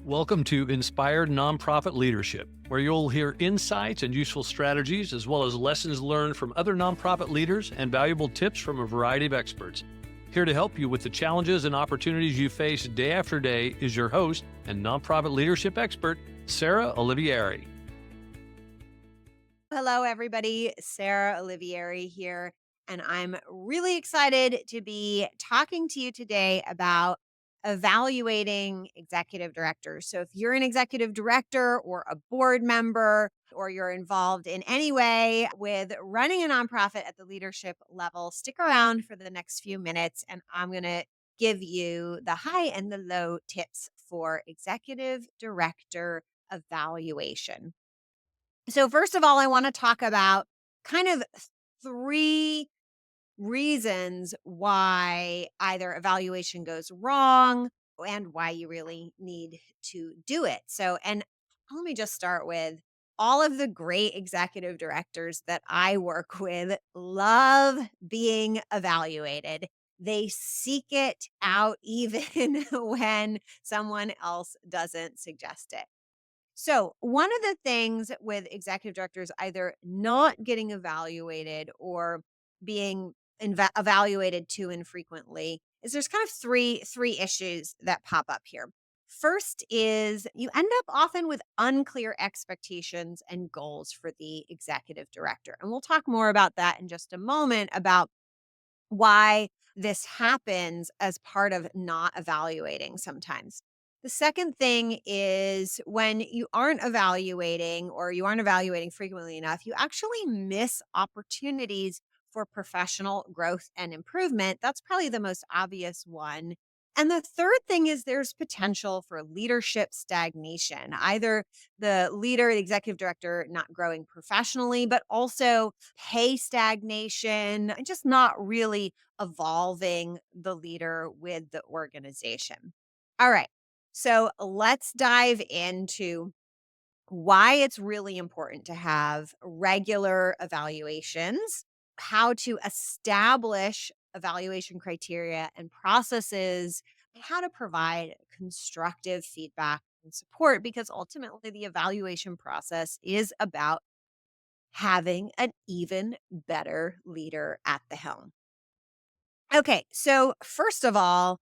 Welcome to Inspired Nonprofit Leadership, where you'll hear insights and useful strategies, as well as lessons learned from other nonprofit leaders and valuable tips from a variety of experts. Here to help you with the challenges and opportunities you face day after day is your host and nonprofit leadership expert, Sarah Olivieri. Hello, everybody. Sarah Olivieri here, and I'm really excited to be talking to you today about evaluating executive directors. So, if you're an executive director or a board member, or you're involved in any way with running a nonprofit at the leadership level, stick around for the next few minutes, and I'm going to give you the high and the low tips for executive director evaluation. So, first of all, I want to talk about kind of three reasons why either evaluation goes wrong and why you really need to do it. And let me just start with all of the great executive directors that I work with love being evaluated. They seek it out even when someone else doesn't suggest it. So, one of the things with executive directors either not getting evaluated or being evaluated too infrequently is there's kind of three issues that pop up here. First is you end up often with unclear expectations and goals for the executive director. And we'll talk more about that in just a moment about why this happens as part of not evaluating sometimes. The second thing is when you aren't evaluating or you aren't evaluating frequently enough, you actually miss opportunities for professional growth and improvement. That's probably the most obvious one. And the third thing is there's potential for leadership stagnation, either the executive director, not growing professionally, but also pay stagnation, and just not really evolving the leader with the organization. All right. So let's dive into why it's really important to have regular evaluations, how to establish evaluation criteria and processes, and how to provide constructive feedback and support, because ultimately the evaluation process is about having an even better leader at the helm. Okay, so first of all,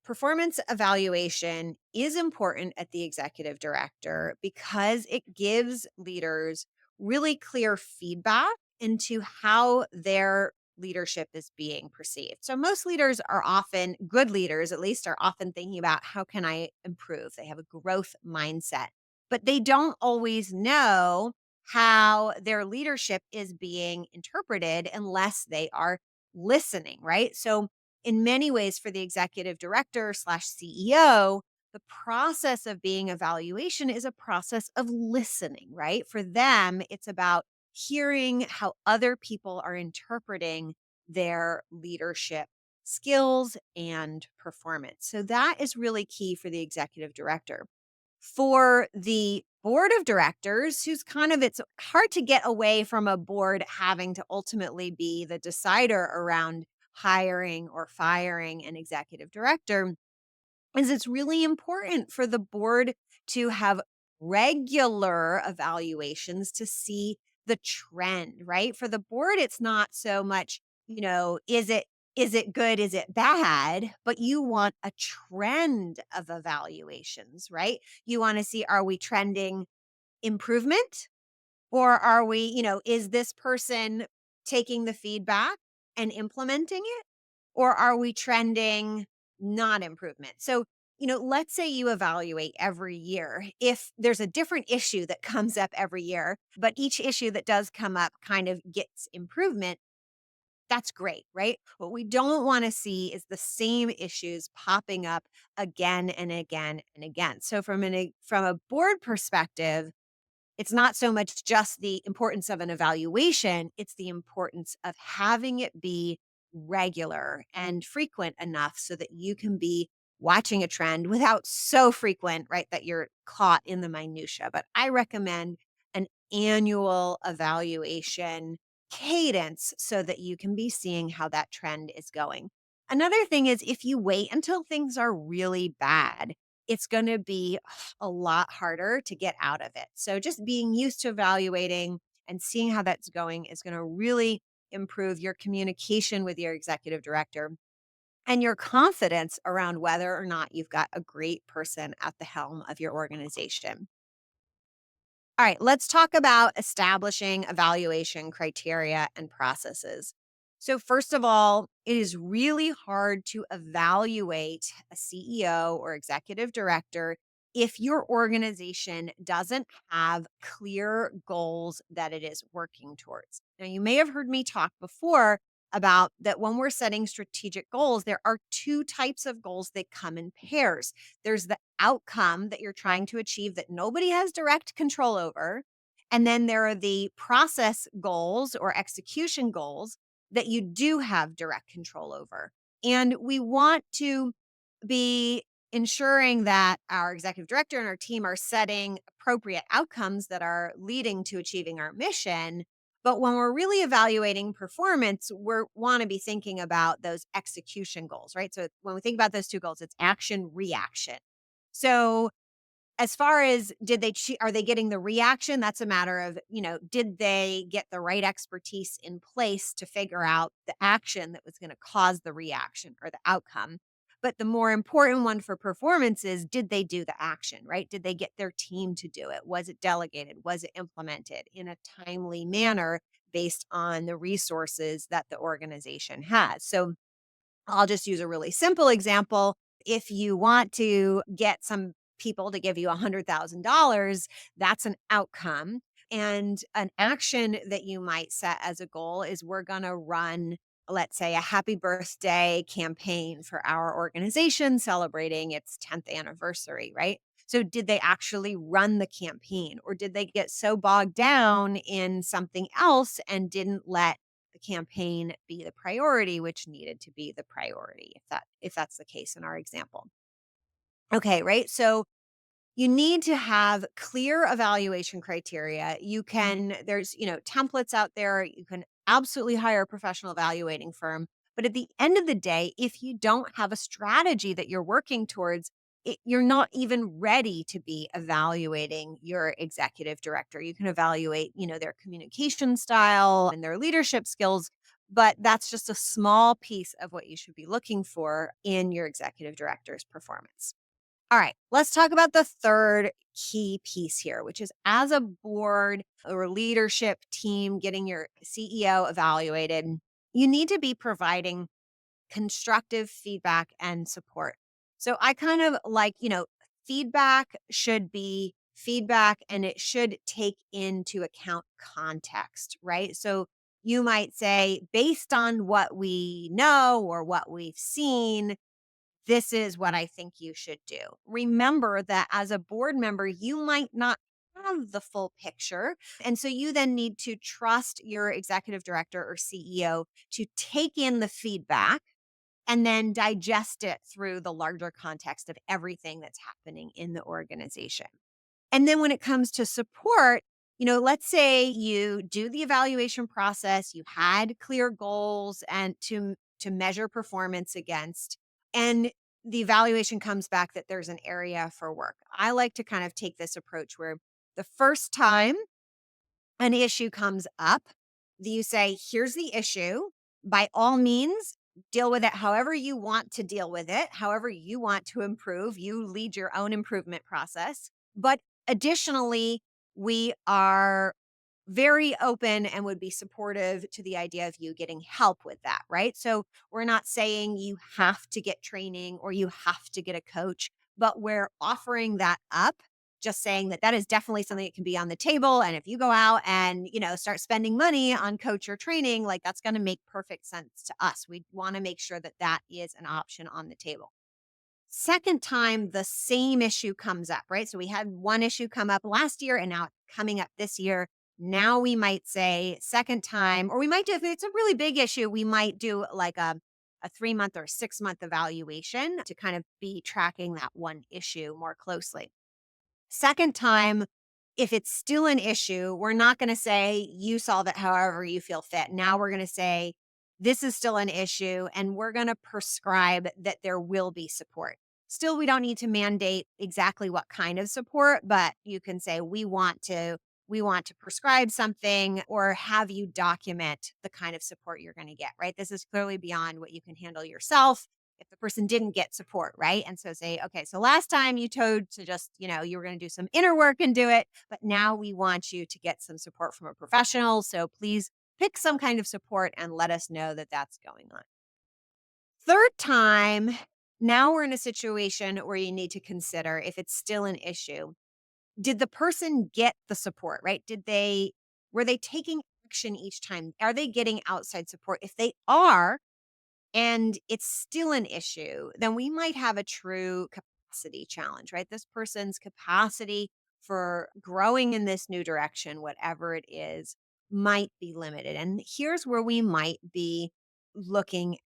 performance evaluation is important at the executive director because it gives leaders really clear feedback into how their leadership is being perceived. So most leaders are often good leaders, at least are often thinking about how can I improve? They have a growth mindset, but they don't always know how their leadership is being interpreted unless they are listening, right? So in many ways for the executive director slash CEO, the process of being evaluation is a process of listening, right? For them, it's about hearing how other people are interpreting their leadership skills and performance. So that is really key for the executive director. For the board of directors, who's kind of it's hard to get away from a board having to ultimately be the decider around hiring or firing an executive director, is it's really important for the board to have regular evaluations to see the trend, right? For the board, it's not so much, is it good, is it bad, but you want a trend of evaluations, right? You want to see, are we trending improvement, or are we, is this person taking the feedback and implementing it? Or are we trending not improvement? So, let's say you evaluate every year. If there's a different issue that comes up every year, but each issue that does come up kind of gets improvement, that's great, right? What we don't want to see is the same issues popping up again and again and again. So from a board perspective, it's not so much just the importance of an evaluation, it's the importance of having it be regular and frequent enough so that you can be watching a trend without so frequent, right, that you're caught in the minutia. But I recommend an annual evaluation cadence so that you can be seeing how that trend is going. Another thing is if you wait until things are really bad, it's going to be a lot harder to get out of it. So just being used to evaluating and seeing how that's going is going to really improve your communication with your executive director and your confidence around whether or not you've got a great person at the helm of your organization. All right, let's talk about establishing evaluation criteria and processes. So, first of all, it is really hard to evaluate a CEO or executive director if your organization doesn't have clear goals that it is working towards. Now, you may have heard me talk before about that when we're setting strategic goals, there are two types of goals that come in pairs. There's the outcome that you're trying to achieve that nobody has direct control over. And then there are the process goals or execution goals that you do have direct control over. And we want to be ensuring that our executive director and our team are setting appropriate outcomes that are leading to achieving our mission. But when we're really evaluating performance, we want to be thinking about those execution goals, right? So when we think about those two goals, it's action, reaction. So as far as are they getting the reaction? That's a matter of, did they get the right expertise in place to figure out the action that was going to cause the reaction or the outcome? But the more important one for performance is, did they do the action, right? Did they get their team to do it? Was it delegated? Was it implemented in a timely manner based on the resources that the organization has? So I'll just use a really simple example. If you want to get some people to give you $100,000, that's an outcome. And an action that you might set as a goal is we're going to run, let's say, a happy birthday campaign for our organization celebrating its 10th anniversary, right? So, did they actually run the campaign or did they get so bogged down in something else and didn't let the campaign be the priority, which needed to be the priority, if that's the case in our example? Okay, right? So you need to have clear evaluation criteria. There's, templates out there. You can absolutely hire a professional evaluating firm. But at the end of the day, if you don't have a strategy that you're working towards, you're not even ready to be evaluating your executive director. You can evaluate, their communication style and their leadership skills, but that's just a small piece of what you should be looking for in your executive director's performance. All right, let's talk about the third key piece here, which is as a board or leadership team getting your CEO evaluated, you need to be providing constructive feedback and support. So I kind of like, feedback should be feedback and it should take into account context, right? So you might say, based on what we know or what we've seen, this is what I think you should do. Remember that as a board member, you might not have the full picture. And so you then need to trust your executive director or CEO to take in the feedback and then digest it through the larger context of everything that's happening in the organization. And then when it comes to support, let's say you do the evaluation process, you had clear goals and to measure performance against, and the evaluation comes back that there's an area for work. I like to kind of take this approach where the first time an issue comes up, you say, here's the issue. By all means, deal with it however you want to deal with it, however you want to improve. You lead your own improvement process. But additionally, we are very open and would be supportive to the idea of you getting help with that, right? So we're not saying you have to get training or you have to get a coach, but we're offering that up, just saying that that is definitely something that can be on the table. And if you go out and, start spending money on coach or training, like that's going to make perfect sense to us. We want to make sure that that is an option on the table. Second time the same issue comes up, right? So we had one issue come up last year and now it's coming up this year. Now we might say second time, or we might do, if it's a really big issue, we might do like a 3-month or 6-month evaluation to kind of be tracking that one issue more closely. Second time, if it's still an issue, we're not going to say you solve it however you feel fit. Now we're going to say this is still an issue and we're going to prescribe that there will be support. Still, we don't need to mandate exactly what kind of support, but you can say we want to prescribe something or have you document the kind of support you're going to get, right? This is clearly beyond what you can handle yourself if the person didn't get support, right? And so say, okay, so last time you told to just, you were going to do some inner work and do it, but now we want you to get some support from a professional. So please pick some kind of support and let us know that that's going on. Third time, now we're in a situation where you need to consider if it's still an issue. Did the person get the support, right? Were they taking action each time? Are they getting outside support? If they are, and it's still an issue, then we might have a true capacity challenge, right? This person's capacity for growing in this new direction, whatever it is, might be limited. And here's where we might be looking at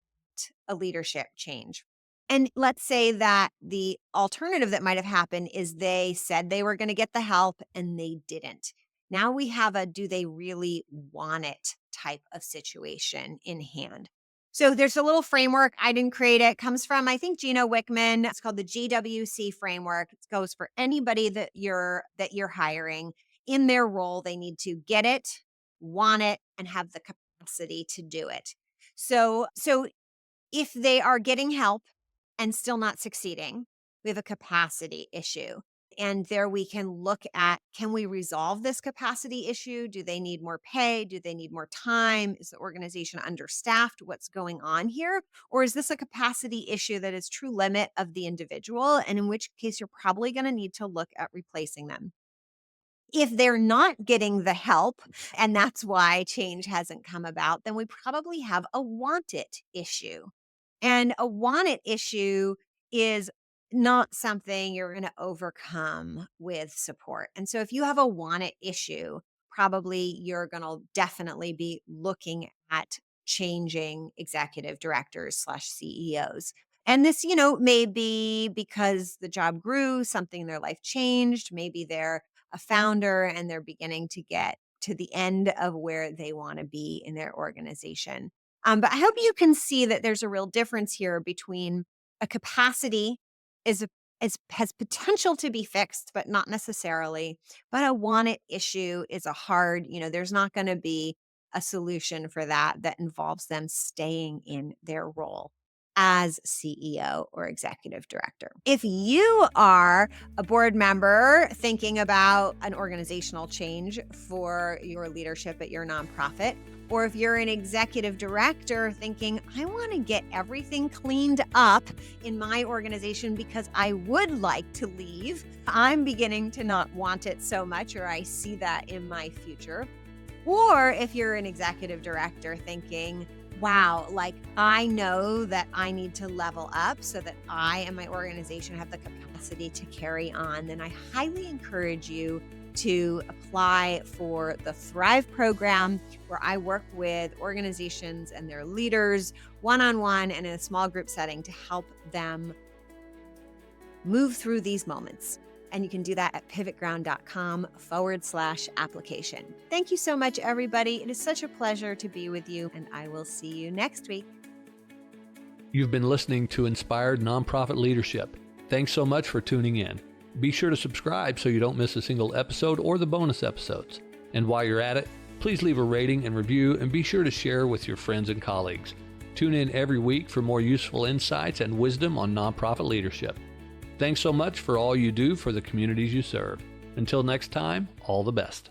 a leadership change. And let's say that the alternative that might have happened is they said they were going to get the help and they didn't. Now we have a do they really want it type of situation in hand. So there's a little framework. I didn't create it. It comes from, I think, Gino Wickman. It's called the GWC framework. It goes for anybody that you're hiring. In their role, they need to get it, want it, and have the capacity to do it. So if they are getting help and still not succeeding, we have a capacity issue. And there we can look at, can we resolve this capacity issue? Do they need more pay? Do they need more time? Is the organization understaffed? What's going on here? Or is this a capacity issue that is true limit of the individual? And in which case you're probably going to need to look at replacing them. If they're not getting the help, and that's why change hasn't come about, then we probably have a want it issue. And a want it issue is not something you're going to overcome with support. And so if you have a want it issue, probably you're going to definitely be looking at changing executive directors / CEOs. And this, may be because the job grew, something in their life changed. Maybe they're a founder and they're beginning to get to the end of where they want to be in their organization. But I hope you can see that there's a real difference here between a capacity has potential to be fixed, but not necessarily. But a want it issue is a hard, there's not going to be a solution for that involves them staying in their role as CEO or executive director. If you are a board member thinking about an organizational change for your leadership at your nonprofit, or if you're an executive director thinking, I want to get everything cleaned up in my organization because I would like to leave, I'm beginning to not want it so much, or I see that in my future. Or if you're an executive director thinking, wow, I know that I need to level up so that I and my organization have the capacity to carry on, then I highly encourage you to apply for the Thrive program, where I work with organizations and their leaders one-on-one and in a small group setting to help them move through these moments. And you can do that at pivotground.com/application. Thank you so much, everybody. It is such a pleasure to be with you, and I will see you next week. You've been listening to Inspired Nonprofit Leadership. Thanks so much for tuning in. Be sure to subscribe so you don't miss a single episode or the bonus episodes. And while you're at it, please leave a rating and review, and be sure to share with your friends and colleagues. Tune in every week for more useful insights and wisdom on nonprofit leadership. Thanks so much for all you do for the communities you serve. Until next time, all the best.